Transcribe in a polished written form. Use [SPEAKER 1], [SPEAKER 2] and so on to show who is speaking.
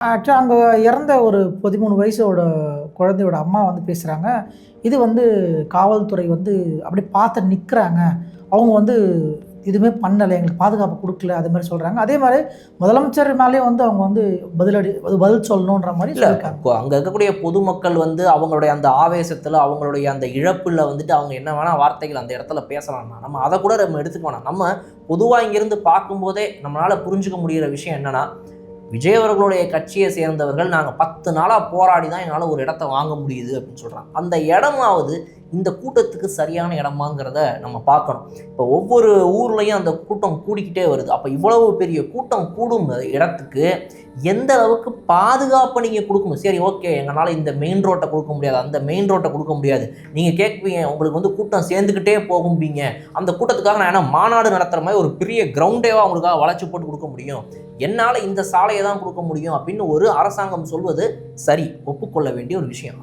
[SPEAKER 1] ஆக்சுவலா அங்க இறந்த ஒரு 13 வயசோட குழந்தையோட அம்மா வந்து பேசுறாங்க. இது வந்து காவல்துறை வந்து அப்படி பார்த்து நிக்கிறாங்க. அவங்க வந்து எதுவுமே பண்ணல. எங்களுக்கு பாதுகாப்பு குடுக்கல. அது மாரி சொல்றாங்க. அதே மாரி முதலமைச்சர் மேலயும் வந்து அவங்க வந்து பதில் சொல்லணுன்ற மாரி
[SPEAKER 2] இல்ல
[SPEAKER 1] சொல்லியிருக்காங்க.
[SPEAKER 2] அங்க இருக்கக்கூடிய பொதுமக்கள் வந்து அவங்களுடைய அந்த ஆவேசத்துல, அவங்களுடைய அந்த இழப்புல வந்துட்டு அவங்க என்ன வேணா வார்த்தைகள் அந்த இடத்துல பேசலாம்னா, நம்ம அத கூட நம்ம எடுத்துக்க வேணாம். நம்ம பொதுவா இங்கிருந்து பார்க்கும்போதே நம்மளால புரிஞ்சுக்க முடியிற விஷயம் என்னன்னா, விஜய் அவர்களுடைய கட்சியை சேர்ந்தவர்கள் நாங்க 10 நாளா போராடி தான் எங்களால ஒரு இடத்த வாங்க முடியுது அப்படின்னு சொல்றாங்க. அந்த இடமாவது இந்த கூட்டத்துக்கு சரியான இடமாங்கிறத நம்ம பார்க்கணும். இப்போ ஒவ்வொரு ஊர்லயும் அந்த கூட்டம் கூடிக்கிட்டே வருது. அப்ப இவ்வளவு பெரிய கூட்டம் கூடும் இடத்துக்கு எந்த அளவுக்கு பாதுகாப்பை நீங்க கொடுக்கணும். சரி, ஓகே, எங்களால இந்த மெயின் ரோட்டை கொடுக்க முடியாது, அந்த மெயின் ரோட்டை கொடுக்க முடியாது. நீங்க கேட்பீங்க, உங்களுக்கு வந்து கூட்டம் சேர்ந்துக்கிட்டே போகும்பீங்க. அந்த கூட்டத்துக்காக நான் என்ன மாநாடு நடத்துற மாதிரி ஒரு பெரிய கிரவுண்டேவா அவங்களுக்காக வளைச்சு போட்டு கொடுக்க முடியும்? என்னால இந்த சாலையை தான் கொடுக்க முடியும் அப்படின்னு ஒரு அரசாங்கம் சொல்வது சரி, ஒப்புக்கொள்ள வேண்டிய ஒரு விஷயம்.